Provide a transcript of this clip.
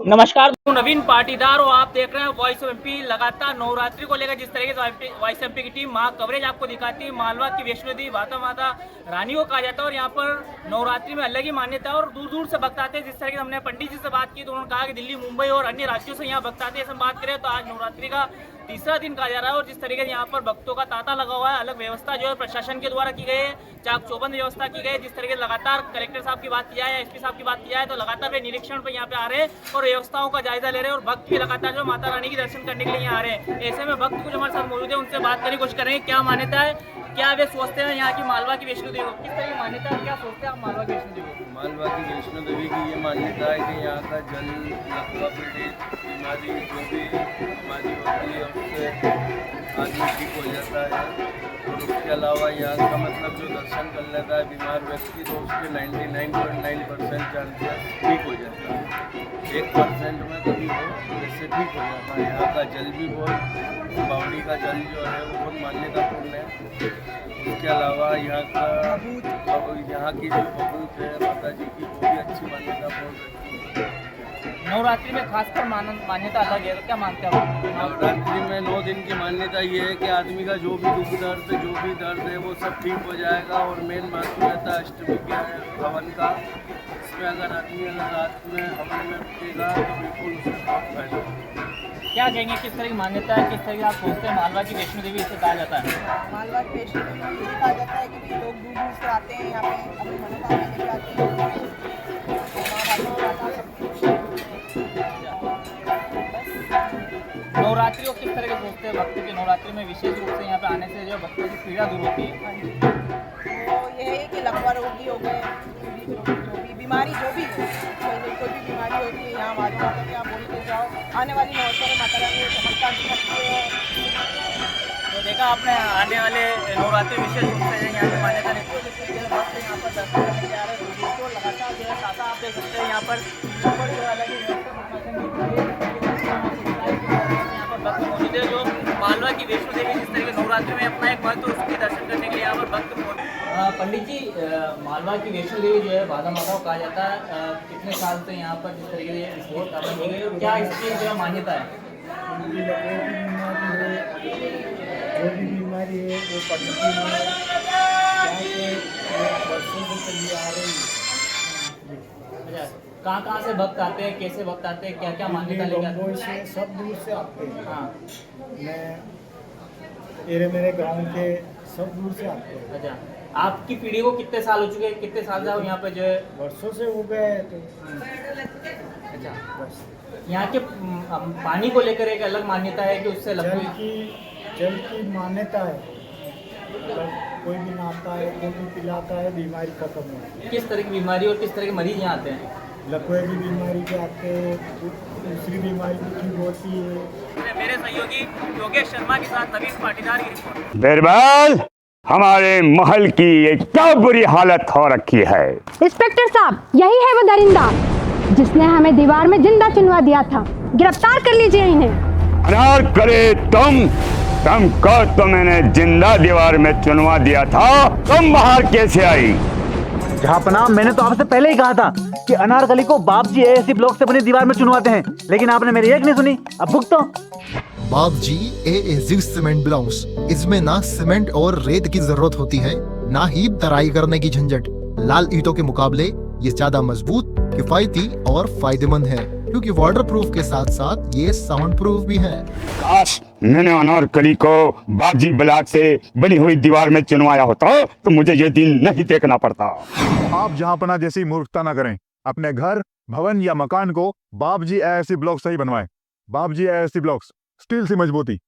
नमस्कार, नवीन पाटीदार और आप देख रहे हैं वॉइस ऑफ एमपी। लगातार नवरात्रि को लेकर जिस तरीके से वॉइस एमपी की टीम वहाँ कवरेज आपको दिखाती है। मालवा की वैष्णो देवी भाता माता रानी को कहा जाता है और यहाँ पर नवरात्रि में अलग ही मान्यता है और दूर दूर से भक्त आते हैं। जिस तरीके से हमने पंडित जी से बात की तो उन्होंने कहा कि दिल्ली, मुंबई और अन्य राज्यों से यहाँ भक्त आते हैं। ऐसे बात करें तो आज नवरात्रि का तीसरा दिन कहा जा रहा है और जिस तरीके से यहाँ पर भक्तों का तांता लगा हुआ है, अलग व्यवस्था जो है प्रशासन के द्वारा की गई है, चाक चौबंद व्यवस्था की गई है। जिस तरीके से लगातार कलेक्टर साहब की बात किया है या एसपी साहब की बात किया है तो लगातार वे निरीक्षण पर यहाँ पे आ रहे हैं और व्यवस्थाओं का जायजा ले रहे हैं और भक्त भी लगातार जो माता रानी की दर्शन करने के लिए यहाँ आ रहे हैं। ऐसे में भक्त कुछ हमारे साथ मौजूद है, उनसे बात करने की कोशिश करेंगे। क्या मान्यता है, क्या वे सोचते हैं यहाँ की मालवा की वैष्णो देवी, किस तरह की मान्यता है, क्या सोचते हैं आप मालवा की वैष्णो देवी? मालवा की वैष्णो देवी की ये मान्यता है कि यहाँ का जल लकवा पीड़ित बीमारी जो भी बीमारी होती है उससे आदमी ठीक हो जाता है। और उसके अलावा यहाँ का मतलब जो दर्शन कर लेता है बीमार व्यक्ति तो उसके 99.9% चांसेस ठीक हो जाता है। 1% में कभी वो जैसे ठीक हो जाता है। यहाँ का जल भी बहुत, बावड़ी का जल जो है वो बहुत मान्यतापूर्ण है। उसके अलावा यहाँ की जो भभूत है माता जी की वो भी अच्छी मान्यतापूर्ण है। नवरात्रि में खासकर मान्यता अलग है, तो क्या मानते हैं आप? नवरात्रि में 9 दिन की मान्यता ये है कि आदमी का जो भी दुख दर्द जो भी दर्द है वो सब ठीक हो जाएगा। और मेन बात रहता है अष्टमी के हवन का, इसमें अगर आदमी रात में हवन में रुकेगा तो बिल्कुल उससे बहुत फायदा होगा। क्या कहेंगे, किस तरह की मान्यता है, किस तरह की आप सोचते हैं मालवा की वैष्णो देवी इसे कहा जाता है? मालवा की वैष्णो देवी ये कहा जाता है कि भाई लोग दूर दूर से आते हैं यहाँ पे अपनी मनोकामना लेकर आते हैं। नवरात्रि को किस तरह के सोचते हैं भक्त की? नवरात्रि में विशेष रूप से यहाँ पे आने से जो भक्तों की पीड़ा दूर होती है। तो ये है कि लकवा रोगी हो गए, जो भी बीमारी जो भी हो, कोई भी बीमारी होती है यहाँ मालूम होता है कि आप बोल के जाओ आने वाली नवरात्रि में माता रानी चमत्कार भी रखती है। तो देखा आपने, आने वाले नवरात्रि विशेष रूप से यहाँ की मान्यता रहती है। जिससे भक्त यहाँ पर दर्शन करने के आ रहे हैं तो लगातार जो है ताता आप देख सकते हैं यहाँ पर जो है अलग ही व्यवस्था प्रशासन की गई है। यहाँ पर भक्त मौजूद है जो मालवा की वैष्णो देवी जिस तरह के नवरात्रि में अपना एक महत्व उसके दर्शन करने के लिए यहाँ पर भक्त मौजूद। पंडित जी, मालवा की वैष्णो देवी जो है भादा माता को कहा जाता है, कितने साल से यहाँ पर जिस तरीके से इसकी स्थापना की गई है, क्या इसकी जो है मान्यता है? जो भी बीमारी है वो पद्धति में वर्षों से चली आ रही है। कहाँ से भक्त आते हैं, कैसे भक्त आते हैं, क्या क्या मान्यता लेकर आते मुंबई से सब दूर से आते हैं। हाँ, मेरे गांव के सब दूर से आते हैं। अच्छा, आपकी पीढ़ी को कितने साल हो चुके हैं, कितने साल से आप यहाँ पे जो है? वर्षों से हो गए हैं तो अच्छा, बस। यहाँ के पानी को लेकर एक अलग मान्यता है कि उससे जल की मान्यता है, मतलब कोई भी नहाता है कोई भी पिलाता है बीमारी खत्म होती है। किस तरह की बीमारी और किस तरह के मरीज यहाँ आते हैं? लकवे की बीमारी के आते हैं, दूसरी बीमारी भी ठीक होती है। मेरे सहयोगी योगेश शर्मा के साथ नवीन पाटीदार की रिपोर्ट। बिरबल, हमारे महल की ये क्या बुरी हालत हो रखी है। इंस्पेक्टर साहब, यही है वो दरिंदा जिसने हमें दीवार में जिंदा चुनवा दिया था। गिरफ्तार कर लीजिए इन्हें। अनार करे तुमको तो मैंने जिंदा दीवार में चुनवा दिया था, तुम बाहर कैसे आई? जहापनाह, मैंने तो आपसे पहले ही कहा था कि अनारकली को बाप जी एएससी ब्लॉक से बनी दीवार में चुनवाते हैं, लेकिन आपने मेरी एक नहीं सुनी। अब भुगतो। बाप जी एएससी सीमेंट ब्लॉक्स, इसमें ना सीमेंट और रेत की जरूरत होती है, ना ही तराई करने की झंझट। लाल ईंटों के मुकाबले ये ज्यादा मजबूत, किफायती और फायदेमंद है, क्योंकि वाटर प्रूफ के साथ साथ ये साउंड प्रूफ भी है। काश मैंने अनारकली को बाजी ब्लॉक से बनी हुई दीवार में चुनवाया होता तो मुझे ये दिन नहीं देखना पड़ता। आप जहांपना जैसी मूर्खता न करें। अपने घर, भवन या मकान को बाप जी एएससी ब्लॉक से ही बनवाएं। बाप जी एएससी ब्लॉक्स, स्टील से मजबूती।